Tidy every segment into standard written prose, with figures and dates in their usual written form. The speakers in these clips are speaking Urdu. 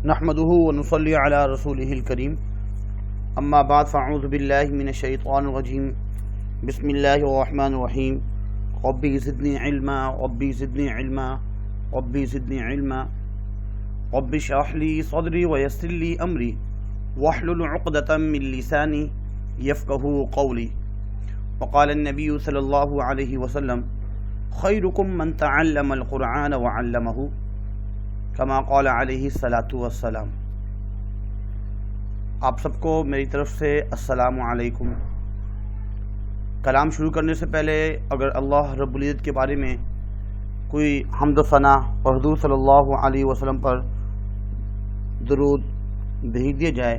نحمده ونصلي على رسوله الكريم اما بعد فاعوذ باللہ من الشیطان الرجیم بسم اللہ الرحمن الرحیم ربی زدنی علما ربی زدنی علما ربی زدنی علما رب اشرح لی صدری ویسر لی امری واحلل عقدۃ من لسانی یفقهوا قولی وقال النبی صلی اللہ علیہ وسلم خیرکم من تعلم القرآن وعلمہ کما قال علیہ الصلاۃ والسلام۔ آپ سب کو میری طرف سے السلام علیکم۔ کلام شروع کرنے سے پہلے اگر اللہ رب العزت کے بارے میں کوئی حمد و ثنا اور حضور صلی اللہ علیہ وسلم پر درود بھیج دیا جائے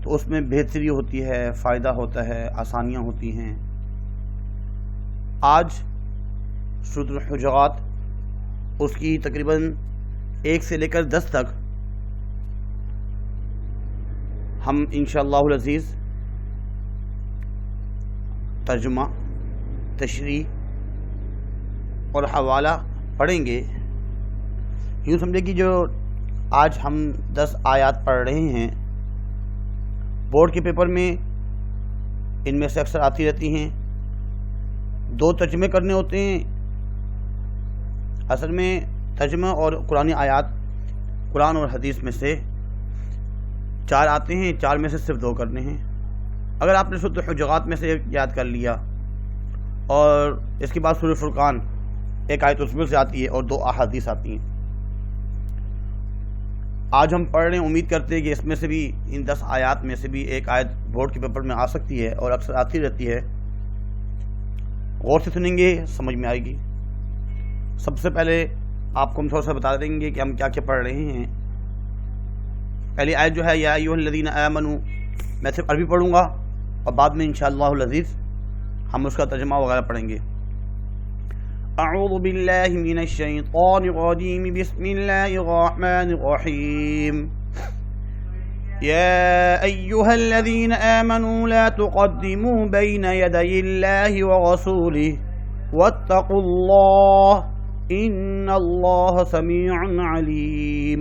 تو اس میں بہتری ہوتی ہے، فائدہ ہوتا ہے، آسانیاں ہوتی ہیں۔ آج سورۃ الحجرات اس کی تقریباً 1 سے لے کر 10 تک ہم انشاءاللہ العزیز ترجمہ، تشریح اور حوالہ پڑھیں گے۔ یوں سمجھے کہ جو آج ہم 10 آیات پڑھ رہے ہیں، بورڈ کے پیپر میں ان میں سے اکثر آتی رہتی ہیں۔ 2 ترجمے کرنے ہوتے ہیں۔ اصل میں ترجمہ اور قرآن آیات قرآن اور حدیث میں سے 4 آتے ہیں، 4 میں سے صرف 2 کرنے ہیں۔ اگر آپ نے سورۃ الحجرات میں سے ایک یاد کر لیا اور اس کے بعد سورۃ فرقان ایک آیت اس میں سے آتی ہے اور 2 احادیث آتی ہیں۔ آج ہم پڑھ رہے ہیں، امید کرتے ہیں کہ اس میں سے بھی ان 10 آیات میں سے بھی ایک آیت بورڈ کے پیپر میں آ سکتی ہے اور اکثر آتی رہتی ہے۔ غور سے سنیں گے، سمجھ میں آئے گی۔ سب سے پہلے آپ کو ہم تھوڑا سا بتا دیں گے کہ ہم کیا کیا پڑھ رہے ہیں۔ پہلی آیت جو ہے یا ایھا الذین آمنوا، میں صرف عربی پڑھوں گا اور بعد میں انشاءاللہ العزیز ہم اس کا ترجمہ وغیرہ پڑھیں گے۔ اعوذ باللہ من الشیطان الرجیم بسم اللہ الرحمن الرحیم یا ایھا الذین آمنوا لا تقدموا بین یدی اللہ ورسولہ واتقوا اللہ ان اللہ سمیع علیم۔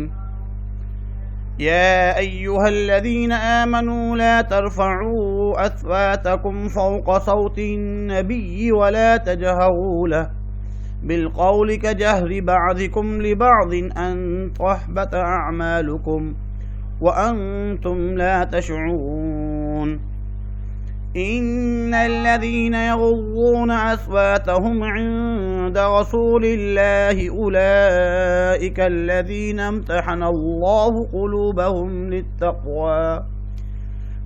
یا ایھا الذین آمنوا لا ترفعوا اصواتکم فوق صوت النبی ولا تجہروا له بالقول كجهر بعضكم لبعض ان تحبط اعمالكم وانتم لا تشعرون ان الذين يغضون اصواتهم عند رسول الله اولئك الذين امتحن الله قلوبهم للتقوى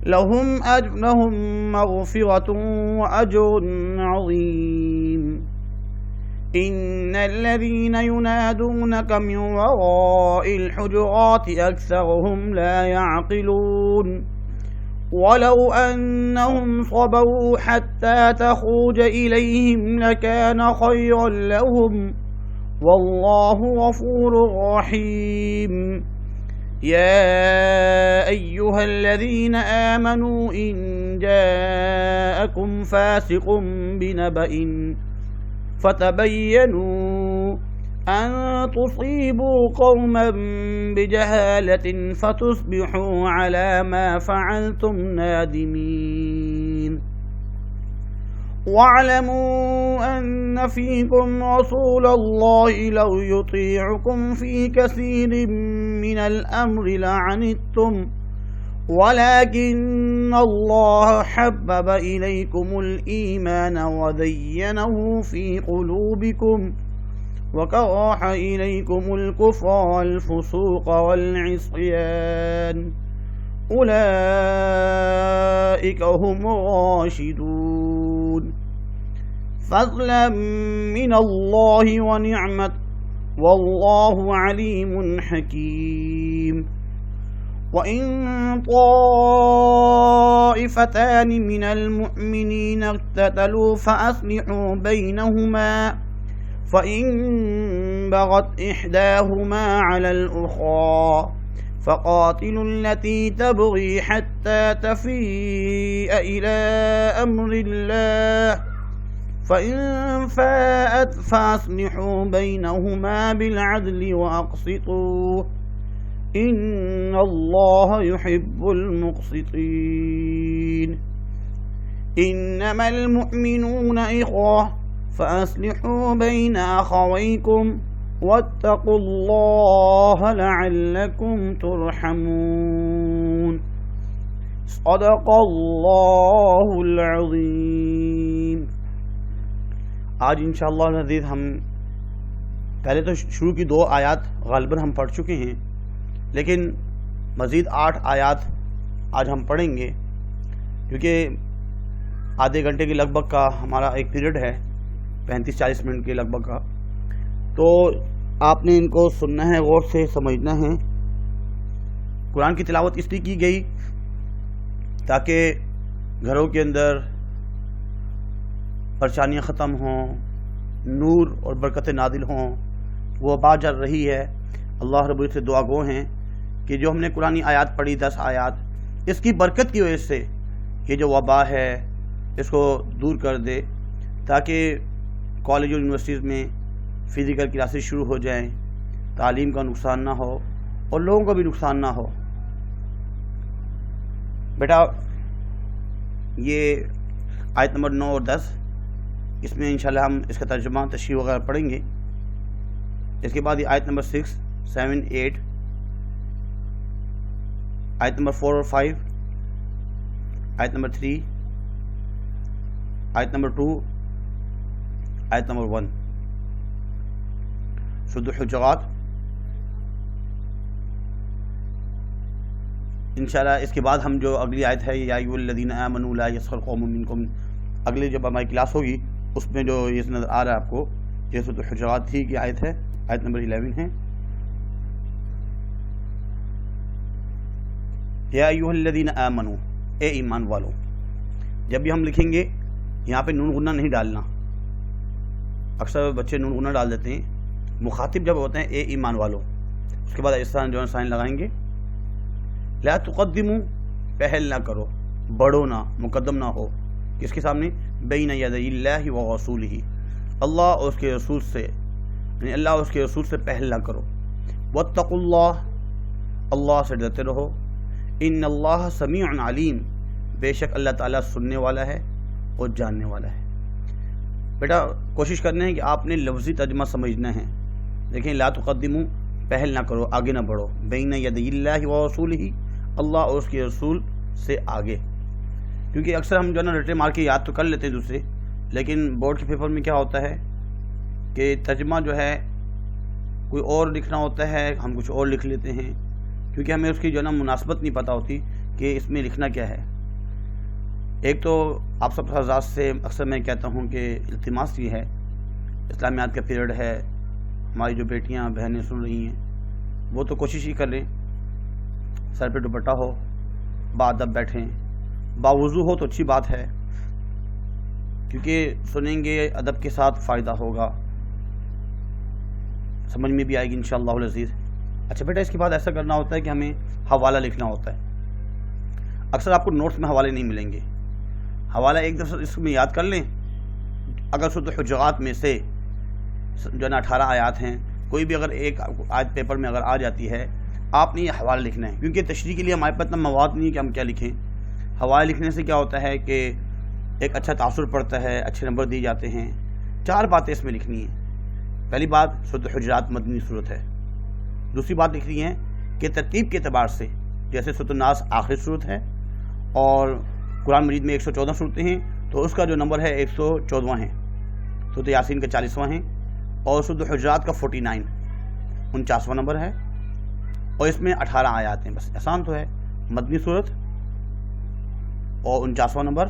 لهم مغفرة واجر عظيم ان الذين ينادونك من وراء الحجرات اكثرهم لا يعقلون ولو أنهم صبروا حتى تخرج إليهم لكان خيرا لهم والله غفور رحيم يا أيها الذين آمنوا إن جاءكم فاسق بنبأ فتبينوا أن تصيبوا قوما بجهالة فتصبحوا على ما فعلتم نادمين واعلموا أن فيكم رسول الله لو يطيعكم في كثير من الأمر لعنتم ولكن الله حبب إليكم الإيمان وزينه في قلوبكم وكره إليكم الكفر والفسوق والعصيان أولئك هم الراشدون فضلا من الله ونعمة والله عليم حكيم وإن طائفتان من المؤمنين اقتتلوا فأصلحوا بينهما فإن بغت إحداهما على الأخرى فقاتلوا التي تبغي حتى تفيء إلى أمر الله فإن فاءت فأصلحوا بينهما بالعدل وأقسطوا إن الله يحب المقسطين إنما المؤمنون إخوة فأصلحوا بين أخويكم واتقوا الله لعلكم ترحمون صدق اللہ العظیم۔ آج انشاءاللہ العزیز ہم پہلے تو شروع کی 2 آیات غالباً ہم پڑھ چکے ہیں، لیکن مزید 8 آیات آج ہم پڑھیں گے، کیونکہ آدھے گھنٹے کے لگ بھگ کا ہمارا ایک پیریڈ ہے، 35-40 منٹ کے لگ بھگ کا، تو آپ نے ان کو سننا ہے، غور سے سمجھنا ہے۔ قرآن کی تلاوت اس لیے کی گئی تاکہ گھروں کے اندر پریشانیاں ختم ہوں، نور اور برکتیں نازل ہوں۔ وہ وبا چل رہی ہے، اللہ رب العزت سے دعا گو ہیں کہ جو ہم نے قرآن آیات پڑھی 10 آیات، اس کی برکت کی وجہ سے یہ جو وبا ہے اس کو دور کر دے، تاکہ کالج اور یونیورسٹیز میں فزیکل کلاسز شروع ہو جائیں، تعلیم کا نقصان نہ ہو اور لوگوں کا بھی نقصان نہ ہو۔ بیٹا یہ آیت نمبر 9 اور 10، اس میں انشاءاللہ ہم اس کا ترجمہ تشریح وغیرہ پڑھیں گے۔ اس کے بعد یہ آیت نمبر 6، 7، 8، آیت نمبر 4 اور 5، آیت نمبر 3، آیت نمبر 2، آیت نمبر 1، سورۃ الحجرات۔ انشاءاللہ اس کے بعد ہم جو اگلی آیت ہے یا ایھا الذین آمنوا لا یسخر قوم منکم، اگلی جب ہماری کلاس ہوگی اس میں جو یہ نظر آ رہا ہے آپ کو، یہ سورۃ الحجرات ہی کی آیت ہے، آیت نمبر 11 ہے۔ یا ایھا الذین آمنوا، اے ایمان والو۔ جب بھی ہم لکھیں گے یہاں پہ نون غنہ نہیں ڈالنا، اکثر بچے نون غنہ ڈال دیتے ہیں۔ مخاطب جب ہوتے ہیں اے ایمان والو، اس کے بعد اس طرح جو ہے سائن لگائیں گے۔ لا تقدموا، پہل نہ کرو، بڑھو نہ، مقدم نہ ہو، کس کے سامنے؟ بین یدی اللہ و رسولہ، اللہ اور اس کے رسول سے، یعنی اللہ اور اس کے رسول سے پہل نہ کرو۔ واتقوا اللہ، اللہ سے ڈرتے رہو۔ ان اللہ سمیع علیم، بے شک اللہ تعالیٰ سننے والا ہے اور جاننے والا ہے۔ بیٹا کوشش کرنا ہے کہ آپ نے لفظی ترجمہ سمجھنا ہے۔ دیکھیں، لا تقدموا، پہل نہ کرو، آگے نہ بڑھو، بین یدی اللہ و رسولہ، اللہ اور اس کے رسول سے آگے۔ کیونکہ اکثر ہم جو ہے نا رٹے مار کے یاد تو کر لیتے ہیں دوسرے، لیکن بورڈ کے پیپر میں کیا ہوتا ہے کہ ترجمہ جو ہے کوئی اور لکھنا ہوتا ہے، ہم کچھ اور لکھ لیتے ہیں، کیونکہ ہمیں اس کی جو ہے نا مناسبت نہیں پتہ ہوتی کہ اس میں لکھنا کیا ہے۔ ایک تو آپ سب حضرات سے اکثر میں کہتا ہوں کہ التماس یہ ہے، اسلامیات کا پیریڈ ہے، ہماری جو بیٹیاں بہنیں سن رہی ہیں وہ تو کوشش ہی کر لیں سر پہ دوپٹہ ہو، باادب بیٹھیں، باوضو ہو تو اچھی بات ہے، کیونکہ سنیں گے ادب کے ساتھ فائدہ ہوگا، سمجھ میں بھی آئے گی انشاءاللہ العزیز۔ اچھا بیٹا اس کے بعد ایسا کرنا ہوتا ہے کہ ہمیں حوالہ لکھنا ہوتا ہے۔ اکثر آپ کو نوٹس میں حوالے نہیں ملیں گے، حوالہ ایک دفعہ اس میں یاد کر لیں۔ اگر سورۃ الحجرات میں سے جو ہے نا 18 آیات ہیں، کوئی بھی اگر ایک آیت پیپر میں اگر آ جاتی ہے، آپ نے یہ حوالہ لکھنا ہے، کیونکہ تشریح کے لیے ہمارے پاس اتنا مواد نہیں ہے کہ ہم کیا لکھیں۔ حوالہ لکھنے سے کیا ہوتا ہے کہ ایک اچھا تاثر پڑتا ہے، اچھے نمبر دیے جاتے ہیں۔ 4 باتیں اس میں لکھنی ہیں۔ پہلی بات، سورۃ الحجرات مدنی صورت ہے۔ دوسری بات لکھ رہی ہیں کہ ترتیب کے اعتبار سے جیسے سورۃ الناس آخری صورت ہے اور قرآن مجید میں 114 صورتیں ہیں، تو اس کا جو نمبر ہے 114واں ہے، سورۃ یاسین کا 40واں ہے، اور سورۃ الحجرات کا 49 49واں نمبر ہے، اور اس میں 18 آیات ہیں۔ بس آسان تو ہے، مدنی صورت اور 49واں نمبر،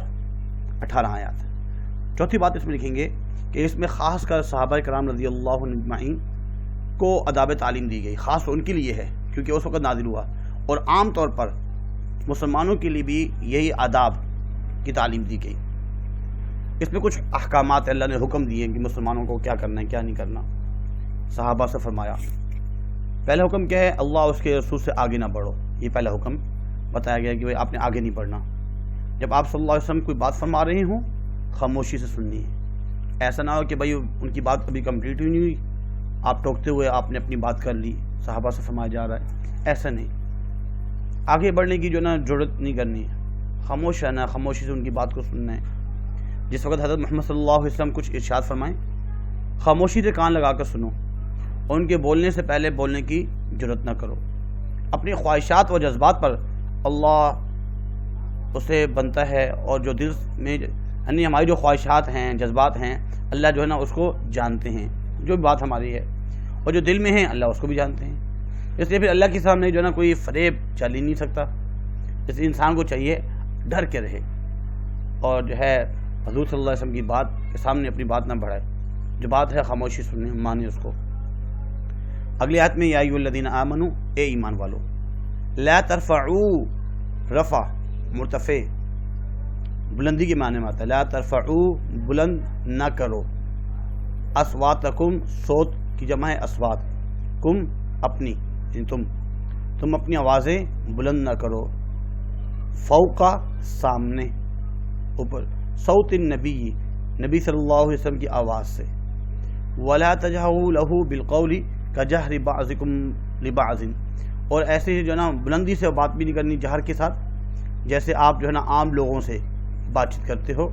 18 آیات۔ چوتھی بات اس میں لکھیں گے کہ اس میں خاص کر صحابہ کرام رضی اللہ عنہم اجمعین کو آداب تعلیم دی گئی، خاص ان کے لیے ہے کیونکہ اس وقت نازل ہوا، اور عام طور پر مسلمانوں کے لیے بھی یہی آداب کی تعلیم دی گئی۔ اس میں کچھ احکامات اللہ نے حکم دیے کہ مسلمانوں کو کیا کرنا ہے کیا نہیں کرنا۔ صحابہ سے فرمایا، پہلا حکم کیا ہے؟ اللہ اس کے رسول سے آگے نہ بڑھو، یہ پہلا حکم بتایا گیا کہ آپ نے آگے نہیں بڑھنا۔ جب آپ صلی اللہ علیہ وسلم کوئی بات فرما رہے ہوں، خاموشی سے سننی ہے۔ ایسا نہ ہو کہ بھائی ان کی بات ابھی کمپلیٹ ہی نہیں ہوئی، آپ ٹوکتے ہوئے آپ نے اپنی بات کر لی، صحابہ سے فرمایا جا رہا ہے، ایسا نہیں، آگے بڑھنے کی جو نا جرات نہیں کرنی ہے، خاموش رہنا، خاموشی سے ان کی بات کو سننا ہے۔ جس وقت حضرت محمد صلی اللہ علیہ وسلم کچھ ارشاد فرمائیں، خاموشی سے کان لگا کر سنو، اور ان کے بولنے سے پہلے بولنے کی جرات نہ کرو۔ اپنی خواہشات و جذبات پر اللہ اسے بنتا ہے، اور جو دل میں یعنی ہماری جو خواہشات ہیں، جذبات ہیں، اللہ جو ہے نا اس کو جانتے ہیں، جو بھی بات ہماری ہے، اور جو دل میں ہے اللہ اس کو بھی جانتے ہیں۔ اس لیے پھر اللہ کے سامنے جو ہے نا کوئی فریب چل ہی نہیں سکتا۔ اس لیے انسان کو چاہیے ڈر کے رہے، اور جو ہے حضور صلی اللہ علیہ وسلم کی بات کے سامنے اپنی بات نہ بڑھائے، جو بات ہے خاموشی سنیں، مانیں اس کو۔ اگلی آیت میں یا ایھا الذین آمنوا، اے ایمان والو، لا ترفعوا، رفع مرتفع بلندی کے معنی میں آتا ہے، لا ترفعوا بلند نہ کرو، اصواتکم صوت کی جمع ہے اصوات، کم اپنی یعنی تم اپنی آوازیں بلند نہ کرو، فوق سامنے، اوپر، صوت النبی نبی صلی اللہ علیہ وسلم کی آواز سے، ولا تجہروا لہ بالقول کجہر بعضکم لبعض، اور ایسے جو ہے نا بلندی سے بات بھی نہیں کرنی جہر کے ساتھ، جیسے آپ جو ہے نا عام لوگوں سے بات چیت کرتے ہو،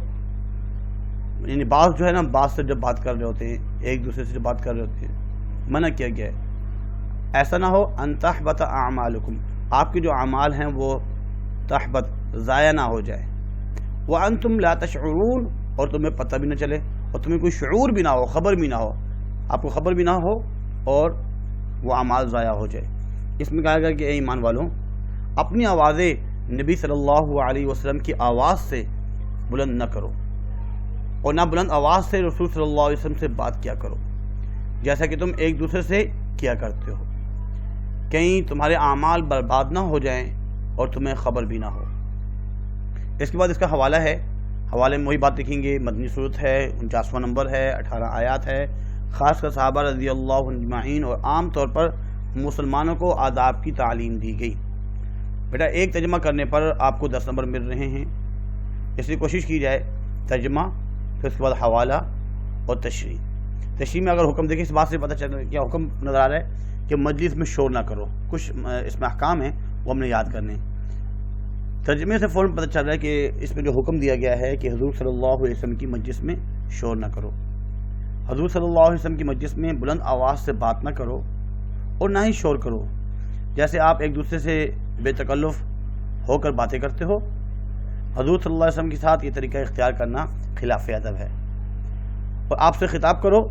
یعنی بعض جو ہے نا بعض سے جب بات کر رہے ہوتے ہیں، ایک دوسرے سے جب بات کر رہے ہوتے ہیں، منع کیا گیا ہے ایسا نہ ہو ان تحبط اعمالکم، آپ کے جو اعمال ہیں وہ تحبط ضائع نہ ہو جائے، وانتم لا تشعرون، اور تمہیں پتہ بھی نہ چلے، اور تمہیں کوئی شعور بھی نہ ہو، خبر بھی نہ ہو، آپ کو خبر بھی نہ ہو، اور وہ اعمال ضائع ہو جائے۔ اس میں کہا گیا کہ اے ایمان والوں، اپنی آوازیں نبی صلی اللہ علیہ وسلم کی آواز سے بلند نہ کرو، اور نہ بلند آواز سے رسول صلی اللہ علیہ وسلم سے بات کیا کرو، جیسا کہ تم ایک دوسرے سے کیا کرتے ہو، کہیں تمہارے اعمال برباد نہ ہو جائیں اور تمہیں خبر بھی نہ ہو۔ اس کے بعد اس کا حوالہ ہے، حوالے میں وہی بات لکھیں گے، مدنی صورت ہے، 49واں نمبر ہے، 18 آیات ہے، خاص کر صحابہ رضی اللہ عنہم اجمعین، اور عام طور پر مسلمانوں کو آداب کی تعلیم دی گئی۔ بیٹا ایک ترجمہ کرنے پر آپ کو 10 نمبر مل رہے ہیں، اس لیے کوشش کی جائے ترجمہ، پھر اس کے بعد حوالہ اور تشریح۔ تشریح میں اگر حکم دیکھیں، اس بات سے پتہ چل رہا ہے کیا حکم نظر آ رہا ہے کہ مجلس میں شور نہ کرو، کچھ اس میں احکام ہیں وہ ہم نے یاد کرنے ہیں۔ ترجمے سے فوراً پتہ چل رہا ہے کہ اس میں جو حکم دیا گیا ہے کہ حضور صلی اللہ علیہ وسلم کی مجلس میں شور نہ کرو، حضور صلی اللہ علیہ وسلم کی مجلس میں بلند آواز سے بات نہ کرو، اور نہ ہی شور کرو، جیسے آپ ایک دوسرے سے بے تکلف ہو کر باتیں کرتے ہو۔ حضور صلی اللہ علیہ وسلم کے ساتھ یہ طریقہ اختیار کرنا خلاف ادب ہے، اور آپ سے خطاب کرو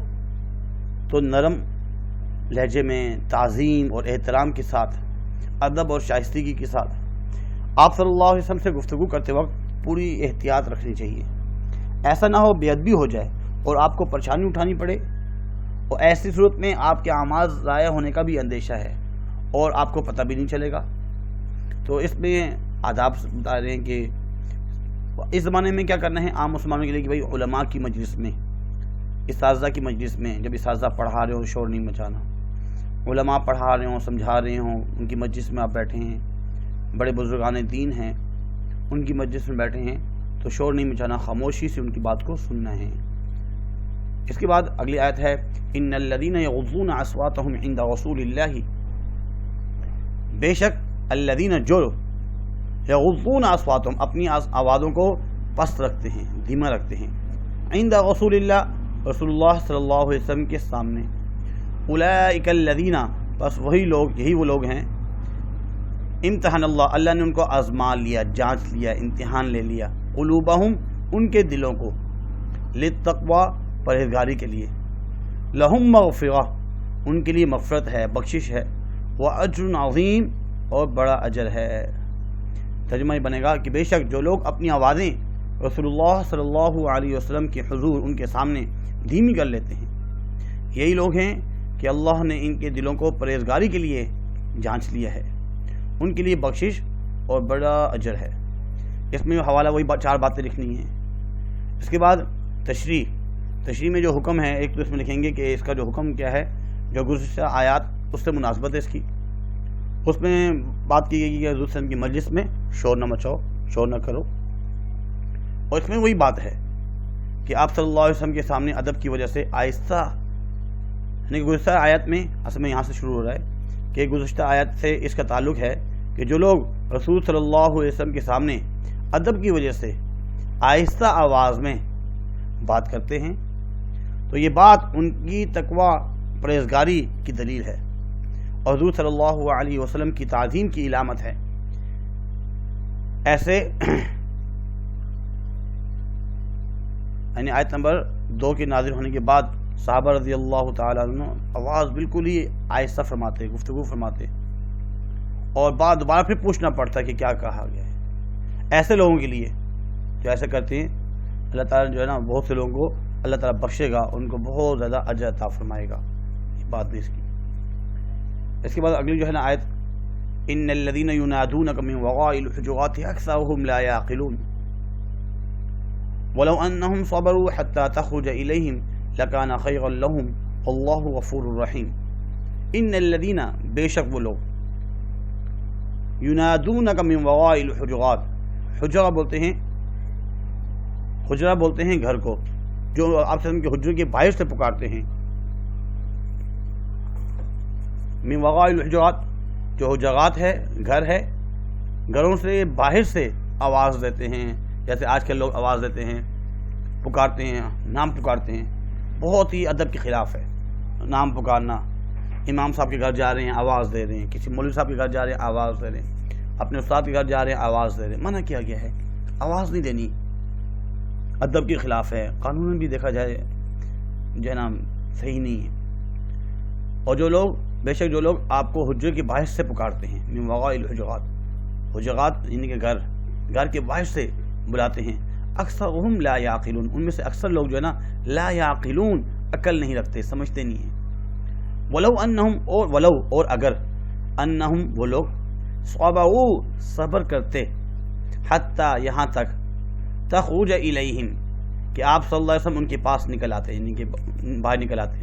تو نرم لہجے میں، تعظیم اور احترام کے ساتھ، ادب اور شائستگی کے ساتھ آپ صلی اللہ علیہ وسلم سے گفتگو کرتے وقت پوری احتیاط رکھنی چاہیے، ایسا نہ ہو بے ادبی ہو جائے اور آپ کو پریشانی اٹھانی پڑے، اور ایسی صورت میں آپ کے اعمال ضائع ہونے کا بھی اندیشہ ہے اور آپ کو پتہ بھی نہیں چلے گا۔ تو اس میں آداب بتا رہے ہیں کہ اس زمانے میں کیا کرنا ہے عام مسلمانوں کے لیے کہ بھائی علماء کی مجلس میں، اساتذہ کی مجلس میں، جب اساتذہ پڑھا رہے ہوں شور نہیں مچانا، علماء پڑھا رہے ہوں، سمجھا رہے ہوں، ان کی مجلس میں آپ بیٹھے ہیں، بڑے بزرگان دین ہیں، ان کی مجلس میں بیٹھے ہیں، تو شور نہیں مچانا، خاموشی سے ان کی بات کو سننا ہے۔ اس کے بعد اگلی آیت ہے ان الذین یغضون اصواتهم عند رسول اللہ، بے شک الذین جو یغضون اصواتهم اپنی آوازوں کو پست رکھتے ہیں، دھیما رکھتے ہیں، عند رسول اللہ رسول اللہ صلی اللہ علیہ وسلم کے سامنے، اولئک الذین بس وہی لوگ، یہی وہ لوگ ہیں، امتحان اللہ نے ان کو آزما لیا، جانچ لیا، امتحان لے لیا، قلوبہم ان کے دلوں کو، للتقوی پرہیزگاری کے لیے، لہم مغفرہ ان کے لیے مغفرت ہے، بخشش ہے، واجر عظیم اور بڑا اجر ہے۔ ترجمہ یہ بنے گا کہ بے شک جو لوگ اپنی آوازیں رسول اللہ صلی اللہ علیہ وسلم کے حضور ان کے سامنے دھیمی کر لیتے ہیں، یہی لوگ ہیں کہ اللہ نے ان کے دلوں کو پرہیزگاری کے لیے جانچ لیا ہے، ان کے لیے بخشش اور بڑا اجر ہے۔ اس میں حوالہ وہی 4 باتیں لکھنی ہیں۔ اس کے بعد تشریح میں جو حکم ہے، ایک تو اس میں لکھیں گے کہ اس کا جو حکم کیا ہے، جو گزشتہ آیات اس سے مناسبت ہے اس کی، اس میں بات کی گئی کہ حضور صلی اللہ علیہ وسلم کی مجلس میں شور نہ مچاؤ، شور نہ کرو، اور اس میں وہی بات ہے کہ آپ صلی اللہ علیہ وسلم کے سامنے ادب کی وجہ سے آہستہ، یعنی گزشتہ آیات میں اصل میں یہاں سے شروع ہو رہا ہے کہ گزشتہ آیت سے اس کا تعلق ہے کہ جو لوگ رسول صلی اللہ علیہ وسلم کے سامنے ادب کی وجہ سے آہستہ آواز میں بات کرتے ہیں تو یہ بات ان کی تقوی پرہیزگاری کی دلیل ہے اور حضور صلی اللہ علیہ وسلم کی تعظیم کی علامت ہے۔ ایسے یعنی آیت نمبر 2 کے نازل ہونے کے بعد صحابہ رضی اللہ تعالیٰ عنہ آواز بالکل ہی آہستہ فرماتے، گفتگو فرماتے، اور بعد دوبارہ پھر پوچھنا پڑتا کہ کیا کہا گیا ہے۔ ایسے لوگوں کے لیے جو ایسے کرتے ہیں اللہ تعالیٰ جو ہے نا بہت سے لوگوں کو اللہ تعالیٰ بخشے گا، ان کو بہت زیادہ اجر عطا فرمائے گا، یہ بات نہیں اس کی۔ اس کے بعد اگلی جو ہے نا آیت، ان الذین ینادونک من وراء الحجرات اکثرهم لا یعقلون ولو انہم صبروا حتی تخرج الیہم لکان خیرا لہم واللہ غفور رحیم۔ ان الذین، بے شک وہ لوگ، ینادونک من وراء الحجرات، حجرہ بولتے ہیں گھر کو، جو آپ سے کے حجرے کے باہر سے پکارتے ہیں۔ من وراء الحجرات، جو حجرات ہے گھر ہے، گھروں سے باہر سے آواز دیتے ہیں، جیسے آج کل لوگ آواز دیتے ہیں، پکارتے ہیں، نام پکارتے ہیں، بہت ہی ادب کے خلاف ہے نام پکارنا۔ امام صاحب کے گھر جا رہے ہیں آواز دے رہے ہیں، کسی مولوی صاحب کے گھر جا رہے ہیں آواز دے رہے ہیں، اپنے استاد کے گھر جا رہے ہیں آواز دے رہے ہیں۔ منع کیا گیا ہے، آواز نہیں دینی، ادب کے خلاف ہے، قانون بھی دیکھا جائے جو ہے نا صحیح نہیں ہے۔ اور جو لوگ، بے شک جو لوگ آپ کو حجرے کے باہر سے پکارتے ہیں، من وراء الحجرات، حجرات یعنی کہ گھر کے باہر سے بلاتے ہیں، اکثرهم لا یعقلون، ان میں سے اکثر لوگ جو ہے نا لا یعقلون، عقل نہیں رکھتے، سمجھتے نہیں ہیں۔ ولو انہم، اور اگر انہم وہ لوگ، صبروا صبر کرتے، حتی یہاں تک، تخرج الیہم کہ آپ صلی اللہ علیہ وسلم ان کے پاس نکل آتے، یعنی کہ باہر نکل آتے،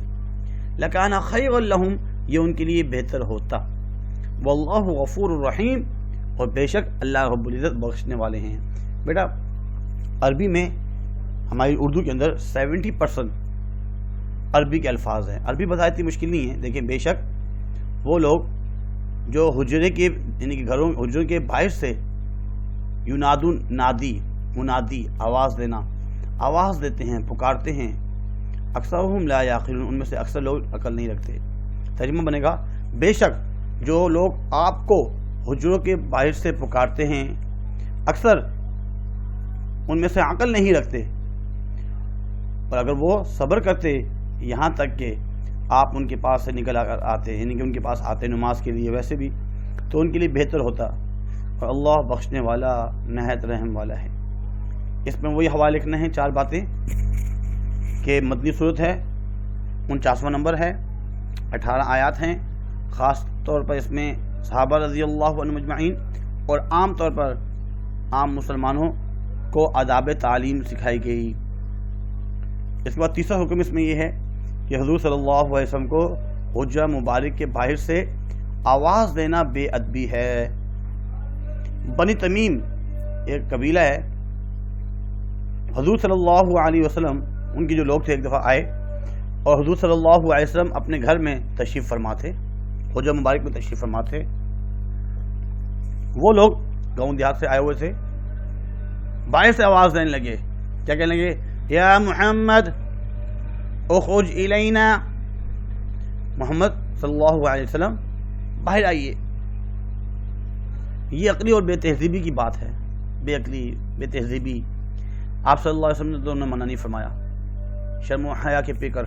لکان خیر لہم، یہ ان کے لیے بہتر ہوتا، واللہ غفور الرحیم، اور بے شک اللہ رب العزت بخشنے والے ہیں۔ بیٹا عربی میں ہماری اردو کے اندر 70% عربی کے الفاظ ہیں، عربی بتاتی مشکل نہیں ہے، لیکن بے شک وہ لوگ جو حجرے کے یعنی کہ گھروں حجرے کے باہر سے ینادون، نادی، منادی، آواز دینا، آواز دیتے ہیں، پکارتے ہیں، اکثرهم لا یعقلون، ان میں سے اکثر لوگ عقل نہیں رکھتے۔ ترجمہ بنے گا، بے شک جو لوگ آپ کو حجروں کے باہر سے پکارتے ہیں، اکثر ان میں سے عقل نہیں رکھتے، اور اگر وہ صبر کرتے یہاں تک کہ آپ ان کے پاس سے نکل آتے، یعنی کہ ان کے پاس آتے نماز کے لیے ویسے بھی، تو ان کے لیے بہتر ہوتا، اور اللہ بخشنے والا نہایت رحم والا ہے۔ اس میں وہی حوالے لکھنا ہے 4 باتیں کہ مدنی صورت ہے، 49واں نمبر ہے، 18 آیات ہیں، خاص طور پر اس میں صحابہ رضی اللہ عنہ مجمعین اور عام طور پر عام مسلمانوں کو آداب تعلیم سکھائی گئی۔ اس کے بعد تیسرا حکم اس میں یہ ہے کہ حضور صلی اللہ علیہ وسلم کو حجرہ مبارک کے باہر سے آواز دینا بے ادبی ہے۔ بنی تمیم ایک قبیلہ ہے، حضور صلی اللہ علیہ وسلم ان کے جو لوگ تھے ایک دفعہ آئے اور حضور صلی اللہ علیہ وسلم اپنے گھر میں تشریف فرما تھے، حجرہ مبارک میں تشریف فرما تھے۔ وہ لوگ گاؤں دیہات سے آئے ہوئے تھے، باہر سے آواز دینے لگے، کیا کہنے لگے؟ یا محمد اخرج الینا، محمد صلی اللہ علیہ وسلم باہر آئیے۔ یہ عقلی اور بے تہذیبی کی بات ہے، بے عقلی، بے تہذیبی۔ آپ صلی اللہ علیہ وسلم نے تو انہیں منع نہیں فرمایا، شرم و حیا کے پے کر،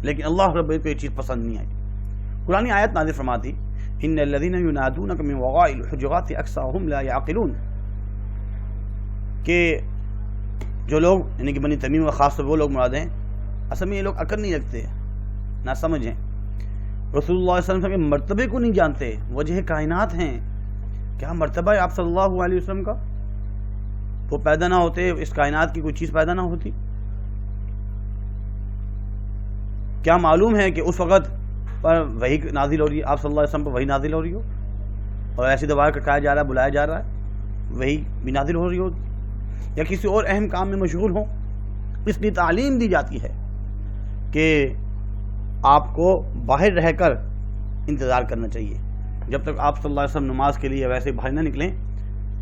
لیکن اللہ رب کو یہ چیز پسند نہیں آئی۔ قرآن آیت نازل فرماتی، ان الذین ینادونک من وراء الحجرات اکثرهم لا یعقلون، کہ جو لوگ یعنی کہ بنی تمیم و خاص طور وہ لوگ مراد ہیں، اصل میں یہ لوگ عقل نہیں رکھتے، نہ سمجھیں، رسول اللہ علیہ وسلم کے مرتبے کو نہیں جانتے، وجہ کائنات ہیں۔ کیا مرتبہ ہے آپ صلی اللہ علیہ وسلم کا؟ وہ پیدا نہ ہوتے اس کائنات کی کوئی چیز پیدا نہ ہوتی؟ کیا معلوم ہے کہ اس وقت پر وحی نازل ہو رہی ہے، آپ صلی اللہ علیہ وسلم پر وحی نازل ہو رہی ہو، اور ایسی دوبارہ کٹایا جا رہا ہے، بلایا جا رہا ہے، وحی بھی نازل ہو رہی ہو، یا کسی اور اہم کام میں مشغول ہوں؟ اس لیے تعلیم دی جاتی ہے کہ آپ کو باہر رہ کر انتظار کرنا چاہیے. جب تک آپ صلی اللہ علیہ وسلم نماز کے لیے ویسے باہر نہ نکلیں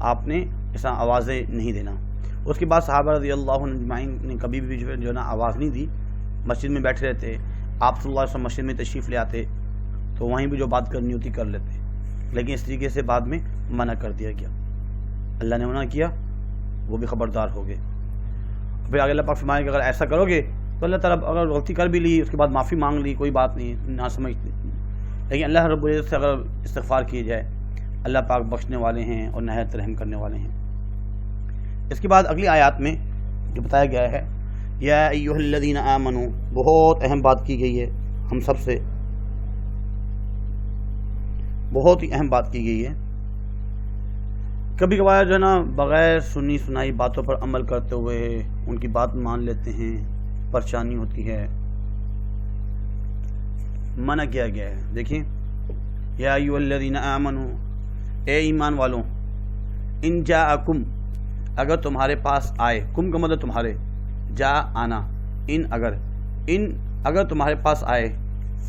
آپ نے ایسا آوازیں نہیں دینا. اس کے بعد صحابہ رضی اللہ عنہ اجمعین نے کبھی بھی جو ہے نا آواز نہیں دی, مسجد میں بیٹھے رہتے. آپ صلی اللہ علیہ وسلم مسجد میں تشریف لے آتے تو وہیں بھی جو بات کرنی ہوتی کر لیتے, لیکن اس طریقے سے بعد میں منع کر دیا گیا. اللہ نے منع کیا, وہ بھی خبردار ہو گئے. پھر آگے اللہ پاک فرمائے کہ اگر ایسا کرو گے تو اللہ تعالیٰ اگر غلطی کر بھی لی اس کے بعد معافی مانگ لی کوئی بات نہیں, نہ سمجھتے, لیکن اللہ رب العزت سے اگر استغفار کیے جائے اللہ پاک بخشنے والے ہیں اور نہایت رحم کرنے والے ہیں. اس کے بعد اگلی آیات میں جو بتایا گیا ہے یا ایھا الذین آمنوا, بہت اہم بات کی گئی ہے, ہم سب سے بہت ہی اہم بات کی گئی ہے. کبھی کبھار جو ہے نا بغیر سنی سنائی باتوں پر عمل کرتے ہوئے ان کی بات مان لیتے ہیں, پریشانی ہوتی ہے. منع کیا گیا ہے. دیکھیں یا ایھا الذین آمنوا, اے ایمان والوں, ان جاءکم, اگر تمہارے پاس آئے, کم کا مطلب تمہارے, جا آنا, ان اگر تمہارے پاس آئے,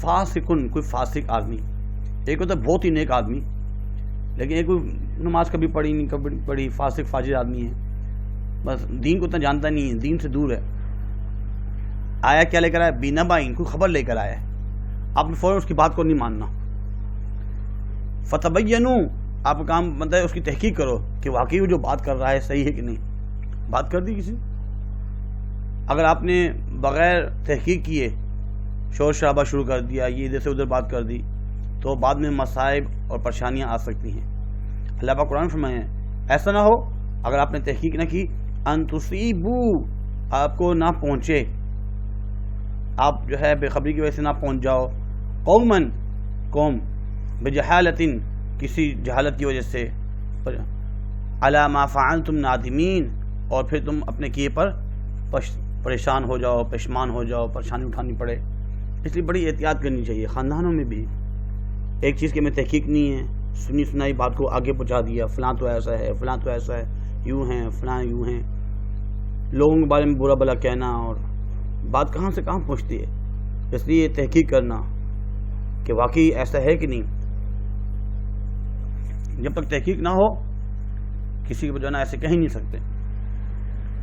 فاسقن کوئی فاسق آدمی, ایک ہوتا ہے بہت ہی نیک آدمی لیکن ایک کوئی نماز کبھی پڑھی نہیں کبھی پڑھی, فاسق فاجر آدمی ہے, بس دین کو اتنا جانتا نہیں ہے, دین سے دور ہے. آیا کیا لے کر آیا, بینبائن, کوئی خبر لے کر آیا ہے, آپ نے فوراً اس کی بات کو نہیں ماننا. فتبینوا, آپ کا کام بنتا ہے اس کی تحقیق کرو کہ واقعی وہ جو بات کر رہا ہے صحیح ہے کہ نہیں. بات کر دی کسی, اگر آپ نے بغیر تحقیق کیے شور شرابہ شروع کر دیا, یہ ادھر سے ادھر بات کر دی, تو بعد میں مصائب اور پریشانیاں آ سکتی ہیں. اللہ پاک قرآن فرمائے ہیں ایسا نہ ہو اگر آپ نے تحقیق نہ کی, ان تصیبوا, آپ کو نہ پہنچے, آپ جو ہے بے خبری کی وجہ سے نہ پہنچ جاؤ, قوم بجہالۃ, کسی جہالت کی وجہ سے, علی ما فعلتم نادمین, اور پھر تم اپنے کیے پر پریشان ہو جاؤ, پشیمان ہو جاؤ, پریشانی اٹھانی پڑے. اس لیے بڑی احتیاط کرنی چاہیے. خاندانوں میں بھی ایک چیز کی میں تحقیق نہیں ہے, سنی سنائی بات کو آگے پہنچا دیا, فلاں تو ایسا ہے, فلاں تو ایسا ہے, یوں ہیں فلاں یوں ہیں, لوگوں کے بارے میں برا بلا کہنا, اور بات کہاں سے کہاں پہنچتی ہے. اس لیے تحقیق کرنا کہ واقعی ایسا ہے کہ نہیں. جب تک تحقیق نہ ہو کسی کو جو ہے نا ایسے کہہ نہیں سکتے.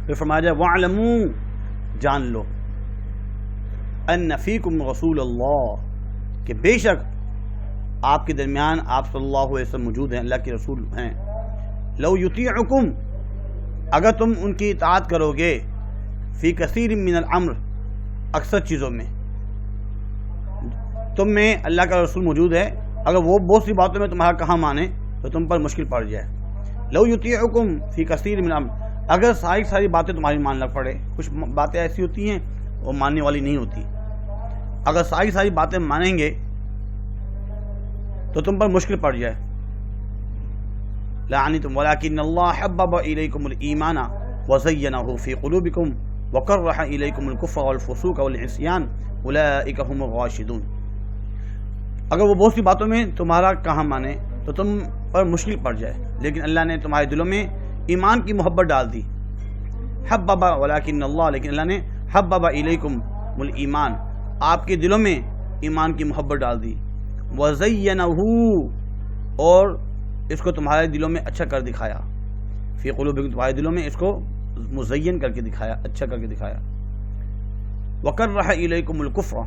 پھر فرمایا جائے وَاعْلَمُوا, جان لو, ان فیکم رسول اللہ, کہ بے شک آپ کے درمیان آپ صلی اللہ علیہ وسلم موجود ہیں, اللہ کے رسول ہیں. لو یطیعکم, اگر تم ان کی اطاعت کرو گے, فی کثیر من الامر, اکثر چیزوں میں, تم میں اللہ کا رسول موجود ہے, اگر وہ بہت سی باتوں میں تمہارا کہاں مانے تو تم پر مشکل پڑ جائے. لو یطیعکم فی کثیر من الامر, اگر ساری باتیں تمہاری ماننا پڑے, کچھ باتیں ایسی ہوتی ہیں وہ ماننے والی نہیں ہوتی, اگر ساری باتیں مانیں گے تو تم پر مشکل پڑ جائے. لعنتم ولکن اللہ حبب الیکم الایمان وزینہ فی قلوبکم وکرہ الیکم الکفر والفسوق والعصیان اولئک هم الراشدون. اگر وہ بہت سی باتوں میں تمہارا کہاں مانے تو تم پر مشکل پڑ جائے, لیکن اللہ نے تمہارے دلوں میں ایمان کی محبت ڈال دی. حبب ولکن اللہ, لیکن اللہ نے حبب الیکم الایمان, آپ کے دلوں میں ایمان کی محبت ڈال دی. وزینہ, اور اس کو تمہارے دلوں میں اچھا کر دکھایا. فی قلوبکم, تمہارے دلوں میں اس کو مزین کر کے دکھایا, اچھا کر کے دکھایا. وکرہ الیکم الکفر,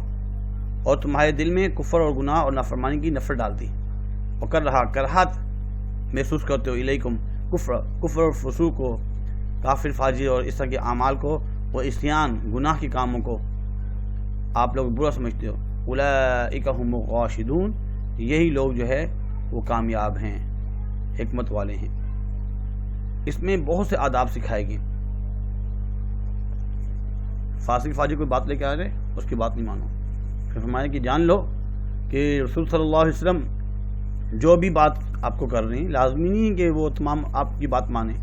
اور تمہارے دل میں کفر اور گناہ اور نافرمانی کی نفرت ڈال دی. وکرہ, کراہت محسوس کرتے ہو, الیکم کفر اور فسوق کو, کافر فاجر اور اس طرح کے اعمال کو, اور عصیان گناہ کے کاموں کو آپ لوگ برا سمجھتے ہو. اولئک هم الراشدون, یہی لوگ جو ہے وہ کامیاب ہیں, حکمت والے ہیں. اس میں بہت سے آداب سکھائے گئے. فاسق فاجر کوئی بات لے کے آ رہے اس کی بات نہیں مانو. پھر فرمایا کہ جان لو کہ رسول صلی اللہ علیہ وسلم جو بھی بات آپ کو کر رہے ہیں لازمی نہیں ہے کہ وہ تمام آپ کی بات مانیں,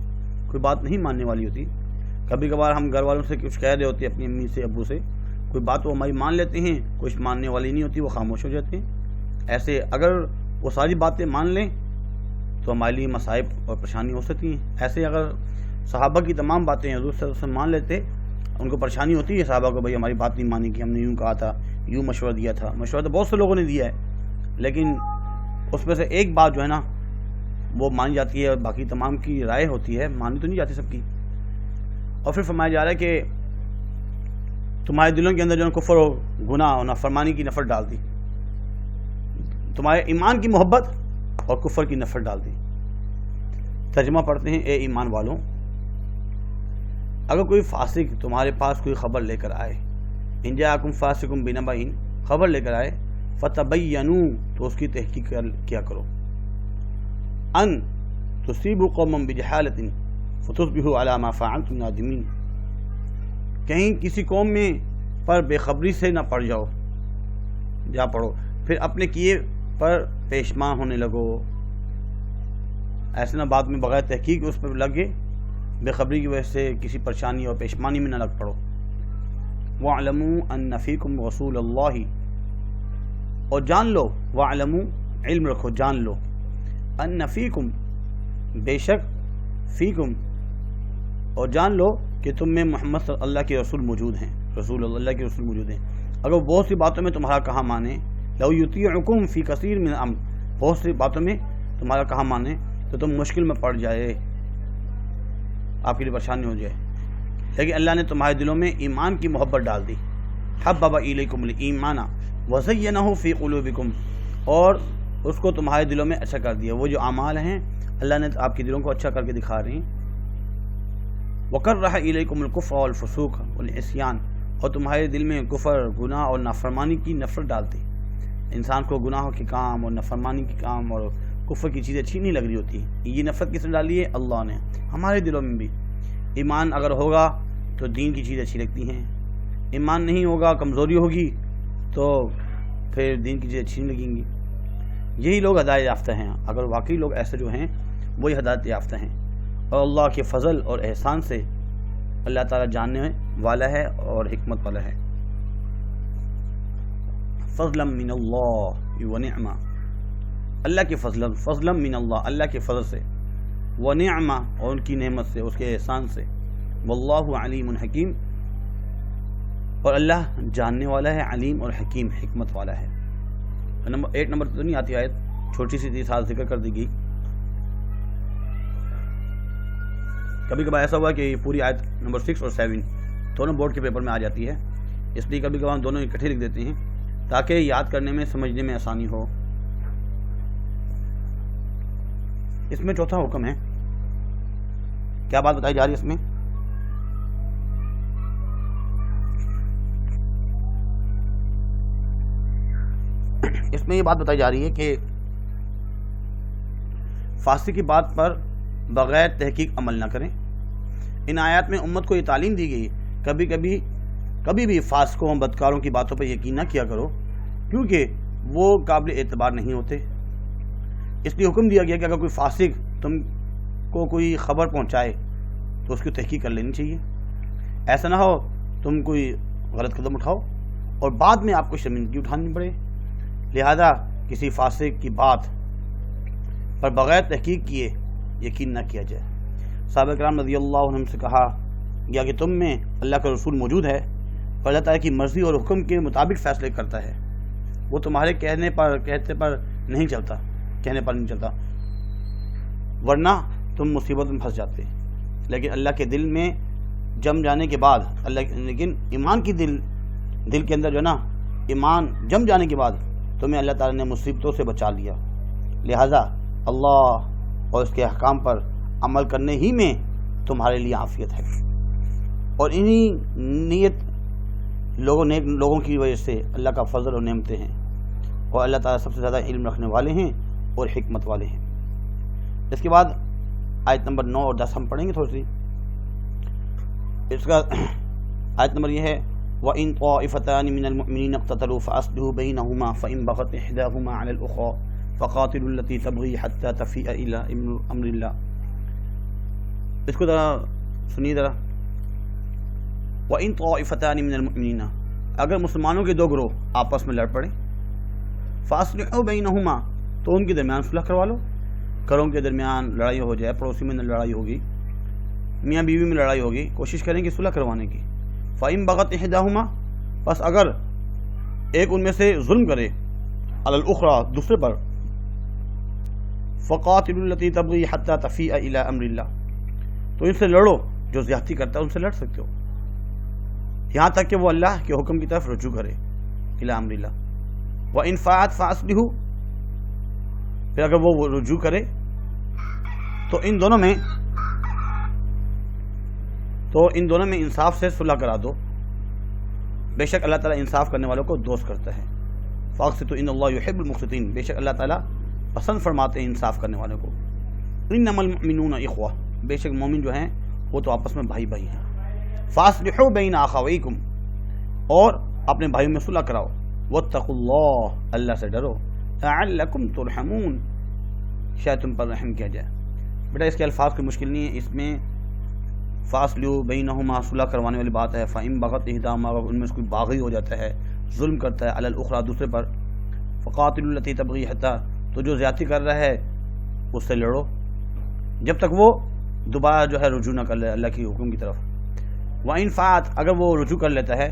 کوئی بات نہیں ماننے والی ہوتی. کبھی کبھار ہم گھر والوں سے کچھ کہہ رہے ہوتے ہیں, اپنی امی سے ابو سے, کوئی بات وہ ہماری مان لیتے ہیں, کچھ ماننے والی نہیں ہوتی, وہ خاموش ہو جاتے ہیں. ایسے اگر وہ ساری باتیں مان لیں تو ہمارے لیے مصائب اور پریشانی ہو سکتی ہیں. ایسے اگر صحابہ کی تمام باتیں حضور صلی اللہ علیہ وسلم مان لیتے, ان کو پریشانی ہوتی ہے صحابہ کو, بھائی ہماری بات نہیں مانی کہ ہم نے یوں کہا تھا, یوں مشورہ دیا تھا. مشورہ تو بہت سے لوگوں نے دیا ہے, لیکن اس میں سے ایک بات جو ہے نا وہ مانی جاتی ہے اور باقی تمام کی رائے ہوتی ہے، مانی تو نہیں جاتی سب کی۔ اور پھر فرمایا جا رہا ہے کہ تمہارے دلوں کے اندر جو کفر و گناہ اور نافرمانی کی نفرت ڈال دی، تمہارے ایمان کی محبت اور کفر کی نفرت ڈال دی۔ ترجمہ پڑھتے ہیں، اے ایمان والوں، اگر کوئی فاسق تمہارے پاس کوئی خبر لے کر آئے، ان جاءکم فاسق بنبأ، خبر لے کر آئے، فتبینوا، تو اس کی تحقیق کیا کرو، ان تصیبوا قوما بجہالۃ فتصبحوا علی ما فعلتم نادمین، کہیں کسی قوم میں پر بے خبری سے نہ پڑ جاؤ، جا پڑو پھر اپنے کیے پر پیشماں ہونے لگو، ایسے نہ بعد میں بغیر تحقیق اس پر لگے، بے خبری کی وجہ سے کسی پریشانی اور پیشمانی میں نہ لگ پڑو۔ وَاعْلَمُوا أَنَّ فِيكُمْ رَسُولَ اللَّهِ، اور جان لو، وَاعْلَمُوا، علم رکھو، جان لو، أَنَّ فِيكُمْ، بے شک، فیکم، اور جان لو کہ تم میں محمد صلی اللہ کے رسول موجود ہیں، رسول اللہ کے رسول موجود ہیں۔ اگر بہت سی باتوں میں تمہارا کہا مانے، لو یطیعکم فی کثیر من الامر، بہت سی باتوں میں تمہارا کہا مانے تو تم مشکل میں پڑ جائے، آپ کے لیے پریشانی ہو جائے، لیکن اللہ نے تمہارے دلوں میں ایمان کی محبت ڈال دی، حبب الیکم الایمان وزینہ فی قلوبکم، اور اس کو تمہارے دلوں میں اچھا کر دیا۔ وہ جو اعمال ہیں اللہ نے آپ کے دلوں کو اچھا کر کے دکھا رہے ہیں۔ وکرہ الیکم الکفر والفسوق والعصیان، اور تمہارے دل میں کفر، گناہ اور نافرمانی کی نفرت ڈالتی۔ انسان کو گناہوں کے کام اور نافرمانی کے کام اور کفر کی چیزیں اچھی نہیں لگ رہی ہوتی، یہ نفرت کس نے ڈالی ہے؟ اللہ نے۔ ہمارے دلوں میں بھی ایمان اگر ہوگا تو دین کی چیزیں اچھی لگتی ہیں، ایمان نہیں ہوگا، کمزوری ہوگی تو پھر دین کی چیزیں اچھی نہیں لگیں گی۔ یہی لوگ ہدایت یافتہ ہیں، اگر واقعی لوگ ایسے جو ہیں وہی ہدایت یافتہ ہیں، اور اللہ کے فضل اور احسان سے اللہ تعالیٰ جاننے والا ہے اور حکمت والا ہے۔ فضلا من اللہ ونعما، اللہ کے فضلا من اللہ، اللہ کے فضل سے، ونعما، اور ان کی نعمت سے، اس کے احسان سے، واللہ علیم حکیم، اور اللہ جاننے والا ہے، علیم اور حکیم، حکمت والا ہے۔ نمبر 8 نمبر تو نہیں آتی آیت، چھوٹی سی تھی، ساتھ ذکر کر دی گئی۔ کبھی کبھار ایسا ہوا کہ یہ پوری آیت نمبر 6 اور 7 دونوں بورڈ کے پیپر میں آ جاتی ہے، اس لیے کبھی کبھار دونوں اکٹھے لکھ دیتے ہیں تاکہ یاد کرنے میں، سمجھنے میں آسانی ہو۔ اس میں چوتھا حکم ہے، کیا بات بتائی جا رہی ہے اس میں؟ اس میں یہ بات بتائی جا رہی ہے کہ فاسق کی بات پر بغیر تحقیق عمل نہ کریں۔ ان آیات میں امت کو یہ تعلیم دی گئی، کبھی بھی فاسقوں، بدکاروں کی باتوں پر یقین نہ کیا کرو، کیونکہ وہ قابل اعتبار نہیں ہوتے۔ اس لیے حکم دیا گیا کہ اگر کوئی فاسق تم کو کوئی خبر پہنچائے تو اس کی تحقیق کر لینی چاہیے، ایسا نہ ہو تم کوئی غلط قدم اٹھاؤ اور بعد میں آپ کو شرمندگی اٹھانی پڑے۔ لہذا کسی فاسق کی بات پر بغیر تحقیق کیے یقین نہ کیا جائے۔ صحابہ کرام رضی اللہ عنہم سے کہا گیا کہ تم میں اللہ کا رسول موجود ہے، اور اللہ تعالیٰ کی مرضی اور حکم کے مطابق فیصلے کرتا ہے، وہ تمہارے کہنے پر نہیں چلتا، ورنہ تم مصیبت میں پھنس جاتے۔ لیکن اللہ کے دل میں جم جانے کے بعد، لیکن ایمان کی دل کے اندر جو ہے نا، ایمان جم جانے کے بعد تمہیں اللہ تعالیٰ نے مصیبتوں سے بچا لیا۔ لہذا اللہ اور اس کے احکام پر عمل کرنے ہی میں تمہارے لیے عافیت ہے، اور انہی نیت لوگوں کی وجہ سے اللہ کا فضل اور نعمتیں ہیں، اور اللہ تعالیٰ سب سے زیادہ علم رکھنے والے ہیں اور حکمت والے ہیں۔ اس کے بعد آیت نمبر 9 اور 10 ہم پڑھیں گے تھوڑی سی۔ اس کا آیت نمبر یہ ہے، وَإِن طَائِفَتَانِ مِنَ الْمُؤْمِنِينَ اقْتَتَلُوا فَأَصْلِحُوا بَيْنَهُمَا فَإِن بَغَتْ إِحْدَاهُمَا عَلَى الْأُخْرَى فَقَاتِلُوا الَّتِي تَبْغِي حَتَّى تَفِيءَ إِلَى أَمْرِ اللَّهِ۔ اس کو ذرا سنیے ذرا۔ وَإِن طَائِفَتَانِ مِنَ الْمُؤْمِنِينَ، اگر مسلمانوں کے دو گروہ آپس میں لڑ پڑے، فَأَصْلِحُوا بَيْنَهُمَا، تو ان کے درمیان صلح کروا لو۔ گھروں کے درمیان لڑائی ہو جائے، پڑوسی میں لڑائی ہوگی، میاں بیوی میں لڑائی ہوگی، کوشش کریں کہ صلح کروانے کی۔ فَإِن بَغَتْ إِحْدَاهُمَا، بس اگر ایک ان میں سے ظلم کرے، علی الاخری دوسرے پر، فقاتلوا التی تبغی حتی تفیء الی امر اللہ، تو ان سے لڑو جو زیادتی کرتا ہے، ان سے لڑ سکتے ہو یہاں تک کہ وہ اللہ کے حکم کی طرف رجوع کرے، الی امر اللہ، وان فاءت فاصلحوا، پھر اگر وہ رجوع کرے تو ان دونوں میں انصاف سے صلح کرا دو، بے شک اللہ تعالیٰ انصاف کرنے والوں کو دوست کرتا ہے، فاقسطوا ان اللہ یحب المقسطین، بے شک اللہ تعالیٰ پسند فرماتے ہیں انصاف کرنے والوں کو، انما المؤمنون اخوہ، بے شک مومن جو ہیں وہ تو آپس میں بھائی بھائی ہیں، فاصلحوا بین اخویکم، اور اپنے بھائیوں میں صلح کراؤ، واتقوا اللہ، اللہ سے ڈرو، لعلکم ترحمون، شاید تم پر رحم کیا جائے۔ بیٹا اس کے الفاظ کوئی مشکل نہیں ہے، اس میں فاصلوا بینہما صلح کروانے والی بات ہے، فإن بغت احداہما، ان میں سے کوئی باغی ہو جاتا ہے، ظلم کرتا ہے، علی الاخری دوسرے پر، فقاتلوا التی تبغی حتی، تو جو زیادتی کر رہا ہے اس سے لڑو جب تک وہ دوبارہ جو ہے رجوع نہ کر لے اللہ کی حکم کی طرف، وإن فاءت، اگر وہ رجوع کر لیتا ہے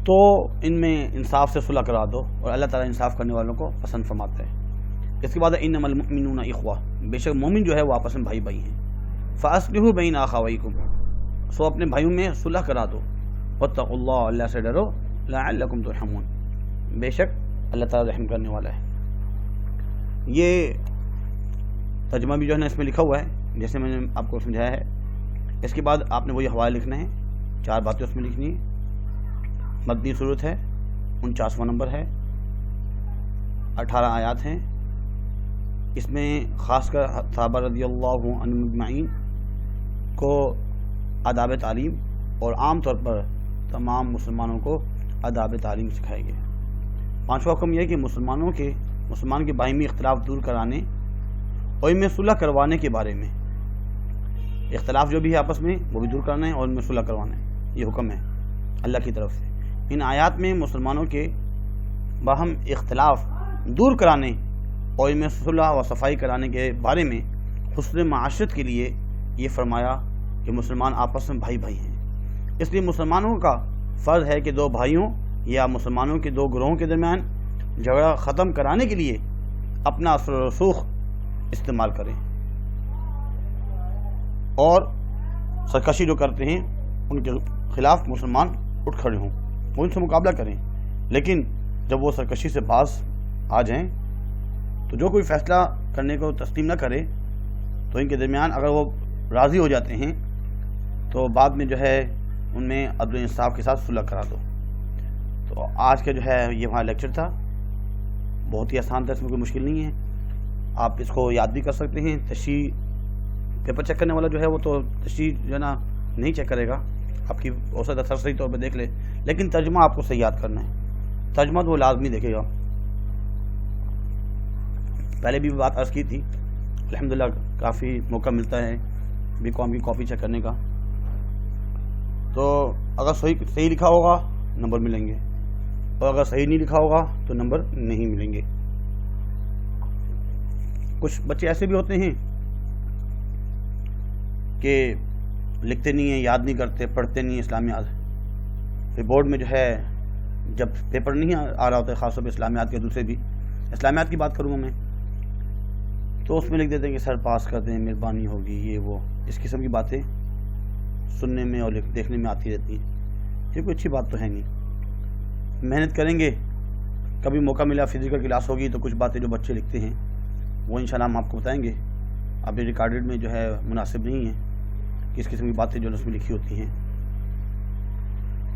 تو ان میں انصاف سے صلح کرا دو، اور اللہ تعالیٰ انصاف کرنے والوں کو پسند فرماتا ہے۔ اس کے بعد انما المؤمنون اخوہ، بے شک مومن جو ہے وہ آپس میں بھائی بھائی ہیں، فاصلحوا بین اخویکم، سو اپنے بھائیوں میں صلح کرا دو، واتقوا اللہ، اللہ سے ڈرو، لعلکم ترحمون، بے شک اللہ تعالیٰ رحم کرنے والا ہے۔ یہ ترجمہ بھی جو ہے نا اس میں لکھا ہوا ہے جیسے میں نے آپ کو سمجھایا ہے۔ اس کے بعد آپ نے وہی حوالے لکھنا ہے، 4 باتیں اس میں لکھنی ہیں۔ مدنی صورت ہے، 49واں نمبر ہے، 18 آیات ہیں، اس میں خاص کر صحابہ رضی اللہ عنہم اجمعین کو آداب تعلیم اور عام طور پر تمام مسلمانوں کو آداب تعلیم سکھائے گئے۔ 5واں حکم یہ ہے کہ مسلمان کے باہمی اختلاف دور کرانے اور ان میں صلح کروانے کے بارے میں، اختلاف جو بھی ہے آپس میں وہ بھی دور کرنا ہے اور ان میں صلح کروانا ہے، یہ حکم ہے اللہ کی طرف سے۔ ان آیات میں مسلمانوں کے باہم اختلاف دور کرانے اور ان میں صلح و صفائی کرانے کے بارے میں حسن معاشرت کے لیے یہ فرمایا کہ مسلمان آپس میں بھائی بھائی ہیں، اس لیے مسلمانوں کا فرض ہے کہ 2 بھائیوں یا مسلمانوں کے 2 گروہوں کے درمیان جھگڑا ختم کرانے کے لیے اپنا اثر و رسوخ استعمال کریں، اور سرکشی جو کرتے ہیں ان کے خلاف مسلمان اٹھ کھڑے ہوں، وہ ان سے مقابلہ کریں، لیکن جب وہ سرکشی سے باز آ جائیں تو جو کوئی فیصلہ کرنے کو تسلیم نہ کرے تو ان کے درمیان اگر وہ راضی ہو جاتے ہیں تو بعد میں جو ہے ان میں عدل و انصاف کے ساتھ صلح کرا دو۔ تو آج کا جو ہے یہ وہاں لیکچر تھا، بہت ہی آسان تھا، اس میں کوئی مشکل نہیں ہے، آپ اس کو یاد بھی کر سکتے ہیں۔ تشریح پیپر چیک کرنے والا جو ہے وہ تو تشریح جو ہے نا نہیں چیک کرے گا، آپ کی اوسط اثر صحیح طور پہ دیکھ لے، لیکن ترجمہ آپ کو صحیح یاد کرنا ہے، ترجمہ تو وہ لازمی دیکھے گا۔ پہلے بھی بات عرض کی تھی، الحمدللہ کافی موقع ملتا ہے بی کام کی کاپی چیک کرنے کا، تو اگر صحیح لکھا ہوگا نمبر ملیں گے، اور اگر صحیح نہیں لکھا ہوگا تو نمبر نہیں ملیں گے۔ کچھ بچے ایسے بھی ہوتے ہیں کہ لکھتے نہیں ہیں، یاد نہیں کرتے، پڑھتے نہیں اسلامیات، پھر بورڈ میں جو ہے جب پیپر نہیں آ رہا ہوتا ہے، خاص طور پہ اسلامیات کے، دوسرے بھی اسلامیات کی بات کروں گا میں، تو اس میں لکھ دیتے ہیں کہ سر پاس کر دیں، مہربانی ہوگی، یہ وہ، اس قسم کی باتیں سننے میں اور دیکھنے میں آتی رہتی ہیں، یہ کوئی اچھی بات تو ہے نہیں۔ محنت کریں گے، کبھی موقع ملا فزیکل کلاس ہوگی تو کچھ باتیں جو بچے لکھتے ہیں وہ انشاءاللہ ہم آپ کو بتائیں گے، ابھی ریکارڈڈ میں جو ہے مناسب نہیں ہے کس قسم کی باتیں جو اس میں لکھی ہوتی ہیں۔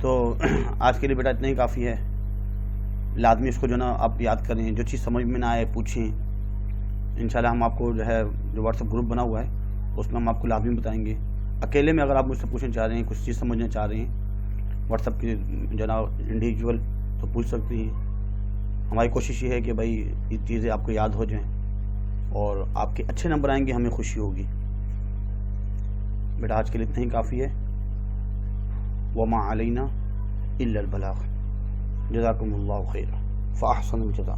تو آج کے لیے بیٹا اتنا ہی کافی ہے، لازمی اس کو جو نا آپ یاد کریں، جو چیز سمجھ میں نہ آئے پوچھیں، انشاءاللہ ہم آپ کو جو ہے جو واٹس ایپ گروپ بنا ہوا ہے اس میں ہم آپ کو لازمی بتائیں گے۔ اکیلے میں اگر آپ مجھ سے پوچھنا چاہ رہے ہیں، کچھ چیز سمجھنا چاہ رہے ہیں واٹس ایپ کے جناب انڈیویجول، تو پوچھ سکتے ہیں۔ ہماری کوشش یہ ہے کہ بھائی یہ چیزیں آپ کو یاد ہو جائیں اور آپ کے اچھے نمبر آئیں گے، ہمیں خوشی ہوگی۔ بیٹا آج کے لیے اتنا ہی کافی ہے، وما علینا الا البلاغ، جزاکم اللہ خیر، فاحسن الجزاء۔